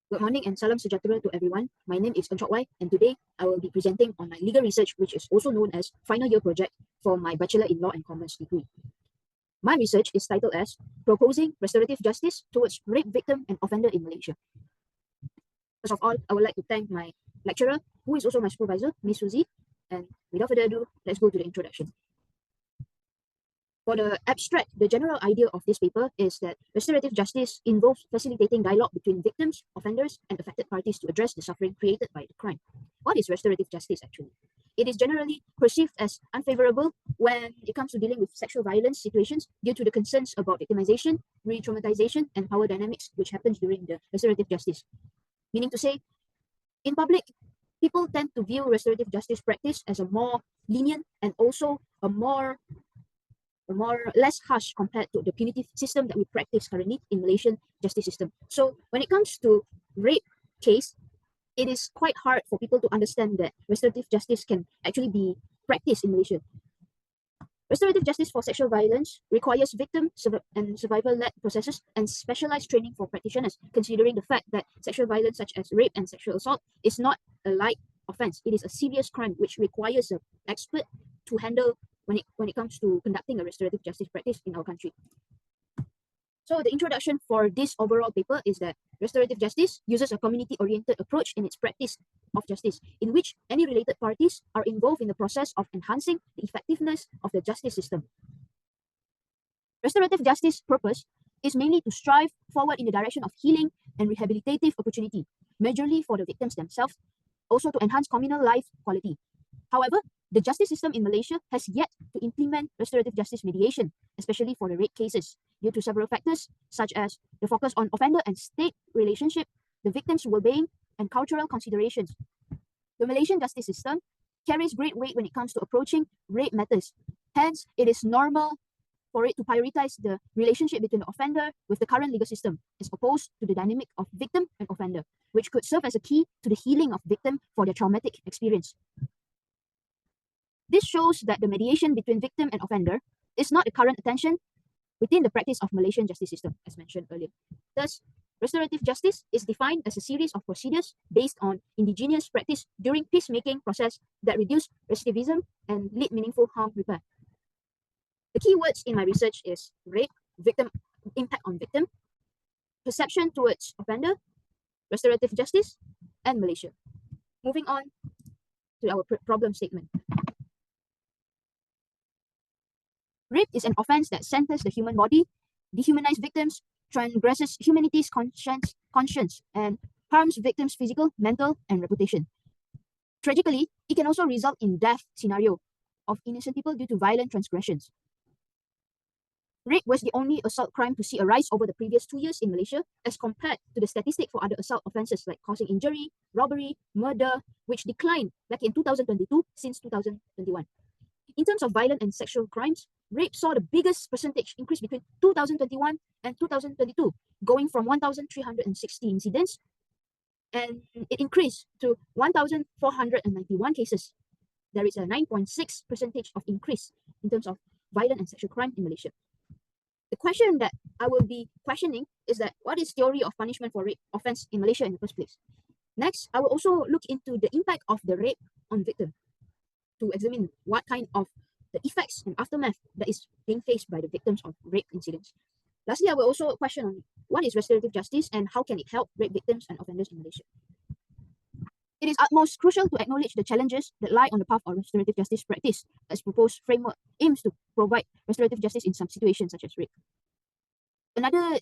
Good morning and salam sejahtera to everyone. My name is Chok, and today I will be presenting on my legal research, which is also known as final year project for my Bachelor in Law and Commerce degree. My research is titled as Proposing Restorative Justice Towards Rape Victim and Offender in Malaysia. First of all, I would like to thank my lecturer, who is also my supervisor, Ms. Suzy. And without further ado, let's go to the introduction. For the abstract, the general idea of this paper is that restorative justice involves facilitating dialogue between victims, offenders, and affected parties to address the suffering created by the crime. What is restorative justice actually? It is generally perceived as unfavorable when it comes to dealing with sexual violence situations due to the concerns about victimization, re-traumatization, and power dynamics which happens during the restorative justice. Meaning to say, in public, people tend to view restorative justice practice as a more lenient and also a more less harsh compared to the punitive system that we practice currently in Malaysian justice system. So when it comes to rape case, it is quite hard for people to understand that restorative justice can actually be practiced in Malaysia. Restorative justice for sexual violence requires victim and survivor-led processes and specialized training for practitioners, considering the fact that sexual violence such as rape and sexual assault is not a light offense. It is a serious crime which requires an expert to handle when it comes to conducting a restorative justice practice in our country. So the introduction for this overall paper is that restorative justice uses a community-oriented approach in its practice of justice, in which any related parties are involved in the process of enhancing the effectiveness of the justice system. Restorative justice purpose is mainly to strive forward in the direction of healing and rehabilitative opportunity, majorly for the victims themselves, also to enhance communal life quality. However, the justice system in Malaysia has yet to implement restorative justice mediation, especially for the rape cases, due to several factors such as the focus on offender and state relationship, the victim's well-being, and cultural considerations. The Malaysian justice system carries great weight when it comes to approaching rape matters. Hence, it is normal for it to prioritize the relationship between the offender with the current legal system, as opposed to the dynamic of victim and offender, which could serve as a key to the healing of victim for their traumatic experience. This shows that the mediation between victim and offender is not a current attention within the practice of Malaysian justice system, as mentioned earlier. Thus, restorative justice is defined as a series of procedures based on indigenous practice during peacemaking process that reduce recidivism and lead meaningful harm repair. The key words in my research is rape, victim impact on victim, perception towards offender, restorative justice, and Malaysia. Moving on to our problem statement. Rape is an offense that centers the human body, dehumanizes victims, transgresses humanity's conscience, and harms victims' physical, mental, and reputation. Tragically, it can also result in death scenario of innocent people due to violent transgressions. Rape was the only assault crime to see a rise over the previous 2 years in Malaysia, as compared to the statistic for other assault offenses like causing injury, robbery, murder, which declined like in 2022 since 2021. In terms of violent and sexual crimes, rape saw the biggest percentage increase between 2021 and 2022, going from 1,360 incidents, and it increased to 1,491 cases. There is a 9.6% of increase in terms of violent and sexual crime in Malaysia. The question that I will be questioning is that what is theory of punishment for rape offense in Malaysia in the first place? Next, I will also look into the impact of the rape on victim to examine what kind of the effects and aftermath that is being faced by the victims of rape incidents. Lastly, I will also question on what is restorative justice and how can it help rape victims and offenders in Malaysia. It is utmost crucial to acknowledge the challenges that lie on the path of restorative justice practice, as proposed framework aims to provide restorative justice in some situations such as rape. Another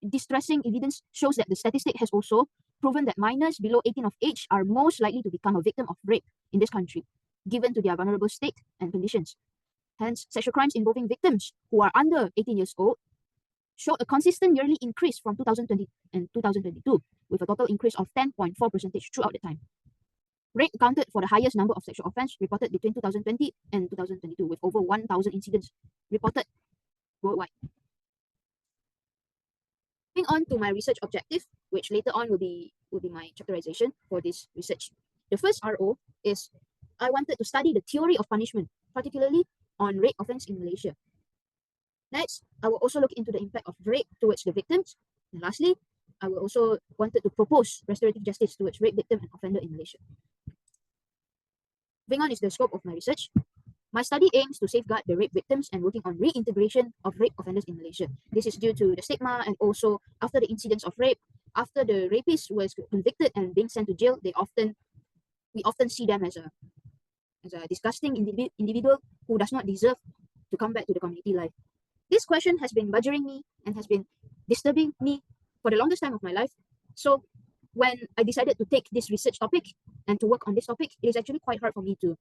distressing evidence shows that the statistic has also proven that minors below 18 of age are most likely to become a victim of rape in this country, given to their vulnerable state and conditions. Hence, sexual crimes involving victims who are under 18 years old showed a consistent yearly increase from 2020 and 2022, with a total increase of 10.4% throughout the time. Rape accounted for the highest number of sexual offences reported between 2020 and 2022, with over 1,000 incidents reported worldwide. Moving on to my research objective, which later on will be my chapterization for this research. The first RO is I wanted to study the theory of punishment, particularly on rape offense in Malaysia. Next, I will also look into the impact of rape towards the victims. And lastly, I will also wanted to propose restorative justice towards rape victim and offender in Malaysia. Moving on is the scope of my research. My study aims to safeguard the rape victims and working on reintegration of rape offenders in Malaysia. This is due to the stigma, and also after the incidents of rape, after the rapist was convicted and being sent to jail, we often see them as a disgusting individual who does not deserve to come back to the community life. This question has been bothering me and has been disturbing me for the longest time of my life. So when I decided to take this research topic and to work on this topic, it is actually quite hard for me to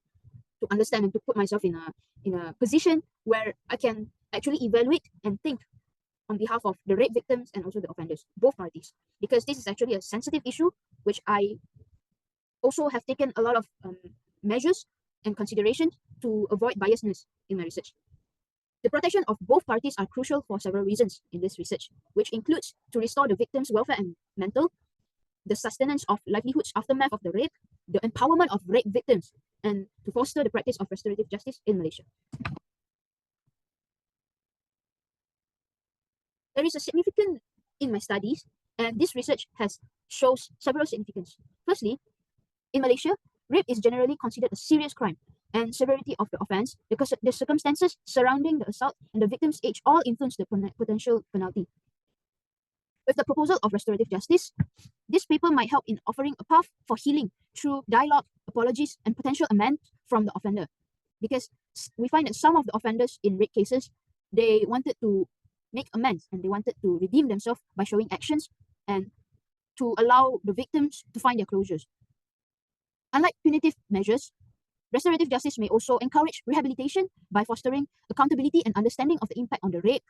understand and to put myself in a position where I can actually evaluate and think on behalf of the rape victims and also the offenders, both parties, because this is actually a sensitive issue, which I also have taken a lot of measures and considerations to avoid biasness in my research. The protection of both parties are crucial for several reasons in this research, which includes to restore the victim's welfare and mental, the sustenance of livelihoods aftermath of the rape, the empowerment of rape victims, and to foster the practice of restorative justice in Malaysia. There is a significance in my studies, and this research shows several significance. Firstly, in Malaysia, rape is generally considered a serious crime, and severity of the offense, because the circumstances surrounding the assault and the victim's age all influence the potential penalty. With the proposal of restorative justice, this paper might help in offering a path for healing through dialogue, apologies, and potential amends from the offender. Because we find that some of the offenders in rape cases, they wanted to make amends and they wanted to redeem themselves by showing actions and to allow the victims to find their closures. Unlike punitive measures, restorative justice may also encourage rehabilitation by fostering accountability and understanding of the impact on the rape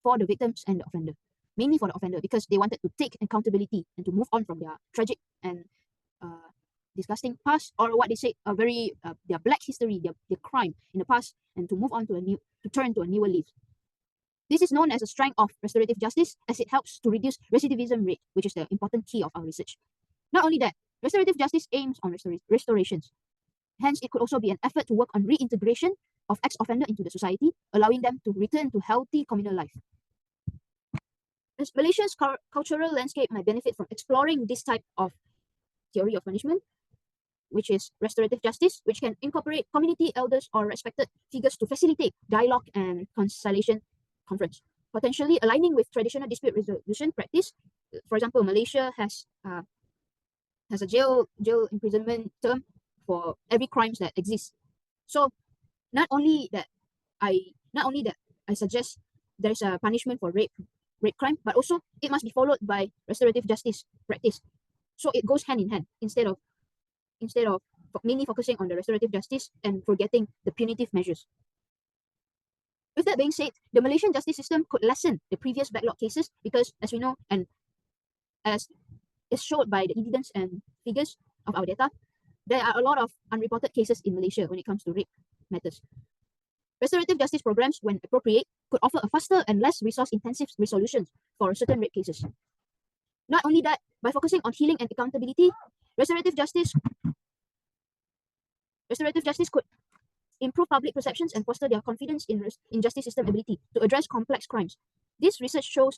for the victims and the offender. Mainly for the offender, because they wanted to take accountability and to move on from their tragic and disgusting past, or what they say, their black history, their crime in the past, and to move on to turn to a newer leaf. This is known as a strength of restorative justice, as it helps to reduce recidivism rate, which is the important key of our research. Not only that, restorative justice aims on restorations. Hence, it could also be an effort to work on reintegration of ex-offender into the society, allowing them to return to healthy communal life. As Malaysia's cultural landscape might benefit from exploring this type of theory of punishment, which is restorative justice, which can incorporate community elders or respected figures to facilitate dialogue and conciliation conference, potentially aligning with traditional dispute resolution practice. For example, Malaysia has a jail imprisonment term for every crimes that exists. So not only that I suggest there is a punishment for rape crime, but also it must be followed by restorative justice practice. So it goes hand in hand, instead of mainly focusing on the restorative justice and forgetting the punitive measures. With that being said, the Malaysian justice system could lessen the previous backlog cases, because as we know, and as is showed by the evidence and figures of our data, there are a lot of unreported cases in Malaysia when it comes to rape matters. Restorative justice programs, when appropriate, could offer a faster and less resource-intensive resolutions for certain rape cases. Not only that, by focusing on healing and accountability, restorative justice could improve public perceptions and foster their confidence in justice system ability to address complex crimes. This research shows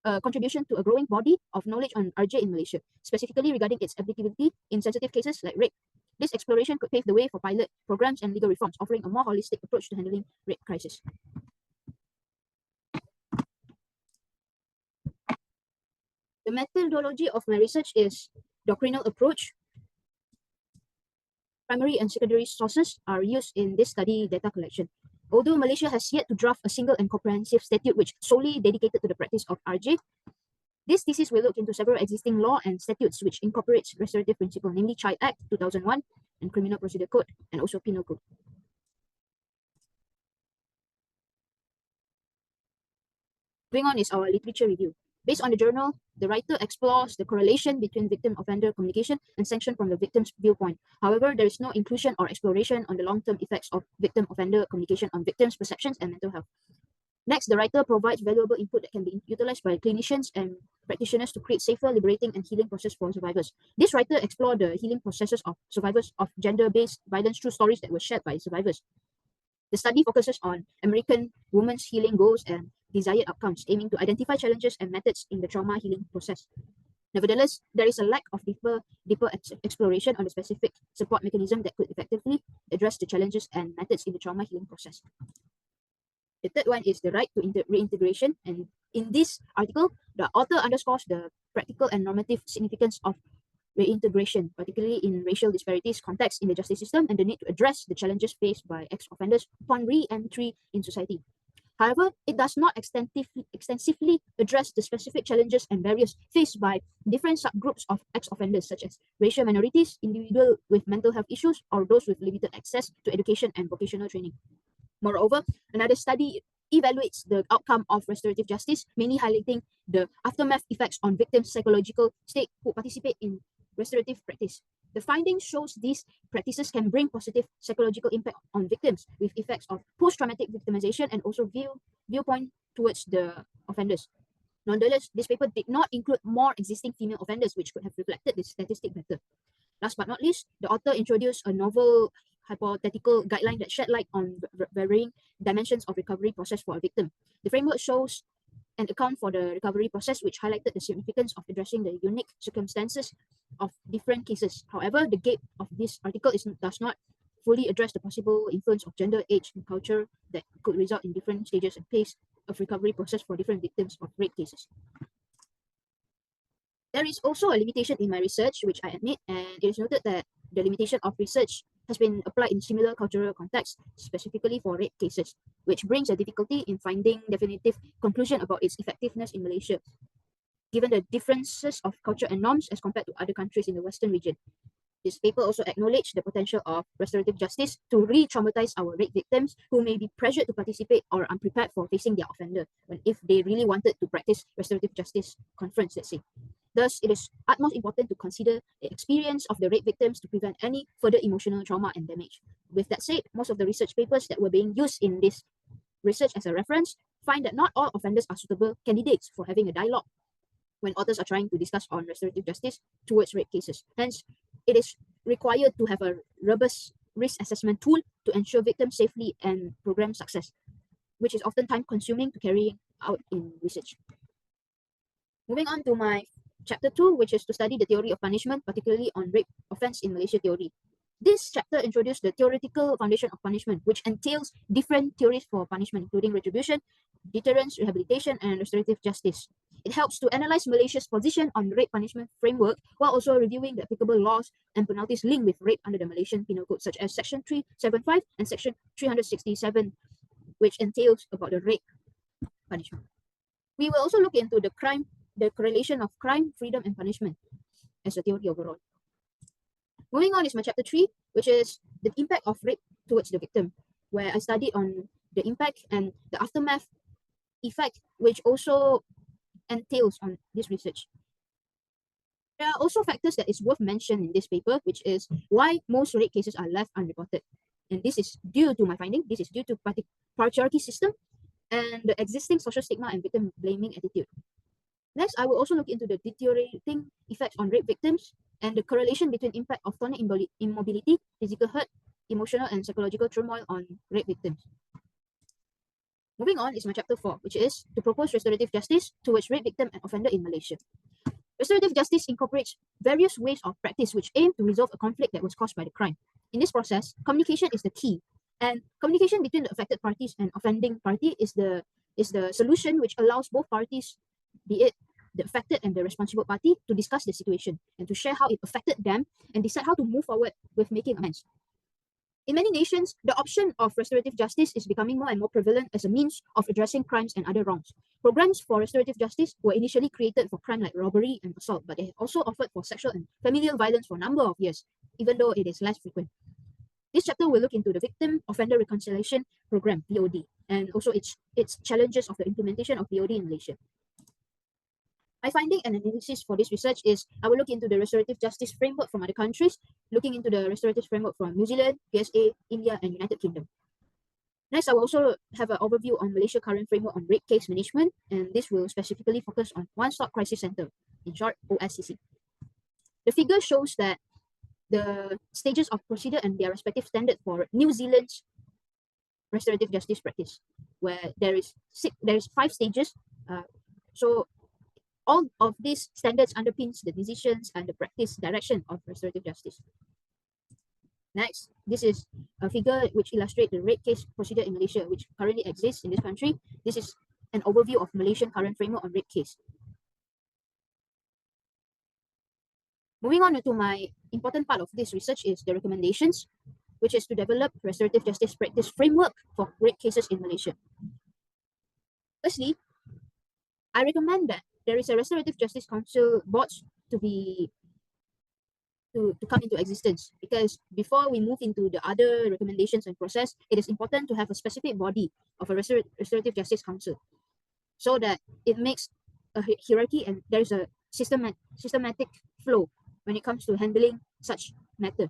a contribution to a growing body of knowledge on RJ in Malaysia, specifically regarding its applicability in sensitive cases like rape. This exploration could pave the way for pilot programs and legal reforms, offering a more holistic approach to handling rape crisis. The methodology of my research is doctrinal approach. Primary and secondary sources are used in this study data collection. Although Malaysia has yet to draft a single and comprehensive statute which solely dedicated to the practice of RJ, this thesis will look into several existing law and statutes which incorporates restorative principle, namely Child Act 2001 and Criminal Procedure Code, and also Penal Code. Moving on is our literature review. Based on the journal, the writer explores the correlation between victim-offender communication and sanction from the victim's viewpoint. However, there is no inclusion or exploration on the long-term effects of victim-offender communication on victims' perceptions and mental health. Next, the writer provides valuable input that can be utilized by clinicians and practitioners to create safer, liberating, and healing process for survivors. This writer explored the healing processes of survivors of gender-based violence through stories that were shared by survivors. The study focuses on American women's healing goals and desired outcomes, aiming to identify challenges and methods in the trauma healing process. Nevertheless, there is a lack of deeper exploration on the specific support mechanism that could effectively address the challenges and methods in the trauma healing process. The third one is the right to reintegration. And in this article, the author underscores the practical and normative significance of reintegration, particularly in racial disparities context in the justice system, and the need to address the challenges faced by ex-offenders upon re-entry in society. However, it does not extensively address the specific challenges and barriers faced by different subgroups of ex-offenders, such as racial minorities, individuals with mental health issues, or those with limited access to education and vocational training. Moreover, another study evaluates the outcome of restorative justice, mainly highlighting the aftermath effects on victims' psychological state who participate in restorative practice. The findings shows these practices can bring positive psychological impact on victims with effects of post-traumatic victimization and also viewpoint towards the offenders. Nonetheless, this paper did not include more existing female offenders, which could have reflected this statistic better. Last but not least, the author introduced a novel hypothetical guideline that shed light on varying dimensions of recovery process for a victim. The framework shows an account for the recovery process, which highlighted the significance of addressing the unique circumstances of different cases. However, the gate of this article does not fully address the possible influence of gender, age, and culture that could result in different stages and pace of recovery process for different victims of rape cases. There is also a limitation in my research, which I admit, and it is noted that the limitation of research has been applied in similar cultural contexts, specifically for rape cases, which brings a difficulty in finding definitive conclusion about its effectiveness in Malaysia, given the differences of culture and norms as compared to other countries in the Western region. This paper also acknowledged the potential of restorative justice to re-traumatize our rape victims who may be pressured to participate or unprepared for facing their offender if they really wanted to practice restorative justice conference, let's say. Thus, it is utmost important to consider the experience of the rape victims to prevent any further emotional trauma and damage. With that said, most of the research papers that were being used in this research as a reference find that not all offenders are suitable candidates for having a dialogue when authors are trying to discuss on restorative justice towards rape cases. Hence, it is required to have a robust risk assessment tool to ensure victim safety and program success, which is often time consuming to carry out in research. Moving on to my chapter 2, which is to study the theory of punishment, particularly on rape offense in Malaysia theory. This chapter introduced the theoretical foundation of punishment, which entails different theories for punishment, including retribution, deterrence, rehabilitation, and restorative justice. It helps to analyze Malaysia's position on rape punishment framework while also reviewing the applicable laws and penalties linked with rape under the Malaysian Penal Code, such as Section 375 and Section 367, which entails about the rape punishment. We will also look into the correlation of crime, freedom, and punishment as a theory overall. Moving on is my chapter 3, which is the impact of rape towards the victim, where I studied on the impact and the aftermath effect, which also entails on this research. There are also factors that is worth mentioning in this paper, which is why most rape cases are left unreported. And this is due to my finding, this is due to patriarchy system and the existing social stigma and victim blaming attitude. Next, I will also look into the deteriorating effects on rape victims and the correlation between impact of chronic immobility, physical hurt, emotional and psychological turmoil on rape victims. Moving on is my chapter 4, which is to propose restorative justice towards rape victim and offender in Malaysia. Restorative justice incorporates various ways of practice which aim to resolve a conflict that was caused by the crime. In this process, communication is the key, and communication between the affected parties and offending party is the solution which allows both parties, be it the affected and the responsible party, to discuss the situation and to share how it affected them and decide how to move forward with making amends. In many nations, the option of restorative justice is becoming more and more prevalent as a means of addressing crimes and other wrongs. Programs for restorative justice were initially created for crime like robbery and assault, but they have also offered for sexual and familial violence for a number of years, even though it is less frequent. This chapter will look into the Victim Offender Reconciliation Program, VOD, and also its challenges of the implementation of VOD in Malaysia. My finding and analysis for this research is I will look into the restorative justice framework from other countries, looking into the restorative framework from New Zealand, USA, India, and United Kingdom. Next, I will also have an overview on Malaysia's current framework on rape case management, and this will specifically focus on One-Stop Crisis Center, in short, OSCC. The figure shows that the stages of procedure and their respective standard for New Zealand's restorative justice practice, where there is 5 stages. So all of these standards underpins the decisions and the practice direction of restorative justice. Next, this is a figure which illustrates the rape case procedure in Malaysia, which currently exists in this country. This is an overview of Malaysian current framework on rape case. Moving on to my important part of this research is the recommendations, which is to develop restorative justice practice framework for rape cases in Malaysia. Firstly, I recommend that there is a restorative justice council board to come into existence, because before we move into the other recommendations and process, it is important to have a specific body of a restorative justice council, so that it makes a hierarchy and there is a systematic flow when it comes to handling such matter.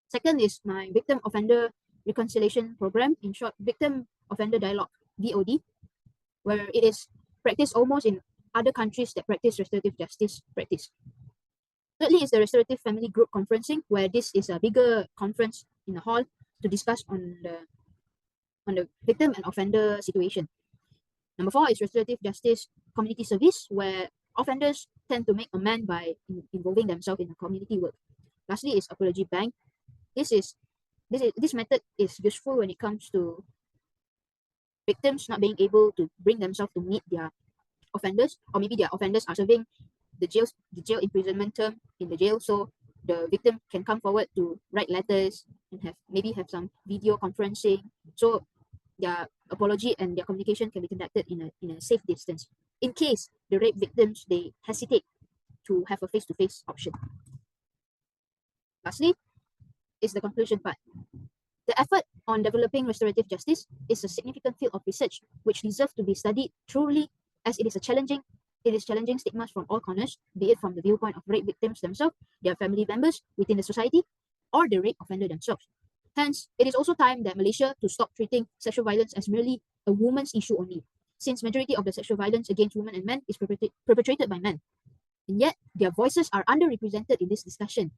Second is my victim offender reconciliation program, in short, victim offender dialogue, VOD, where it is practiced almost in other countries that practice restorative justice practice. Thirdly is the restorative family group conferencing, where this is a bigger conference in the hall to discuss on the victim and offender situation. Number 4 is restorative justice community service, where offenders tend to make amends by involving themselves in a community work. Lastly is apology bank. This method is useful when it comes to victims not being able to bring themselves to meet their offenders, or maybe their offenders are serving the jail imprisonment term in the jail, so the victim can come forward to write letters and have some video conferencing, so their apology and their communication can be conducted in a safe distance, in case the rape victims they hesitate to have a face-to-face option. Lastly is the conclusion part. The effort on developing restorative justice is a significant field of research which deserves to be studied truly, as it is challenging stigmas from all corners, be it from the viewpoint of rape victims themselves, their family members within the society, or the rape offender themselves. Hence, it is also time that Malaysia to stop treating sexual violence as merely a woman's issue only, since majority of the sexual violence against women and men is perpetrated by men. And yet, their voices are underrepresented in this discussion.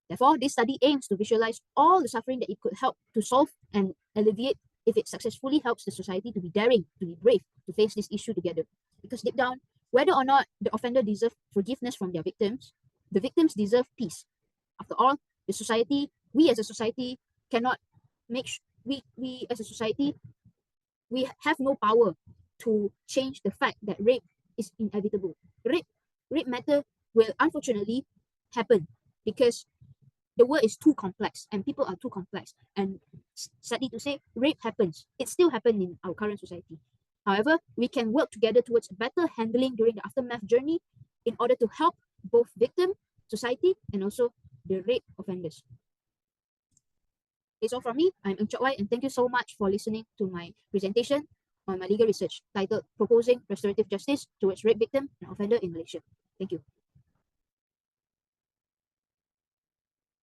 Therefore, this study aims to visualize all the suffering that it could help to solve and alleviate if it successfully helps the society to be daring, to be brave, to face this issue together. Because deep down, whether or not the offender deserves forgiveness from their victims, the victims deserve peace. After all, we as a society cannot we as a society, we have no power to change the fact that rape is inevitable. Rape matter will unfortunately happen, because the world is too complex and people are too complex. And sadly to say, rape happens. It still happens in our current society. However, we can work together towards better handling during the aftermath journey in order to help both victim, society, and also the rape offenders. It's all from me. I'm Chok, and thank you so much for listening to my presentation on my legal research titled Proposing Restorative Justice Towards Rape Victim and Offender in Malaysia. Thank you.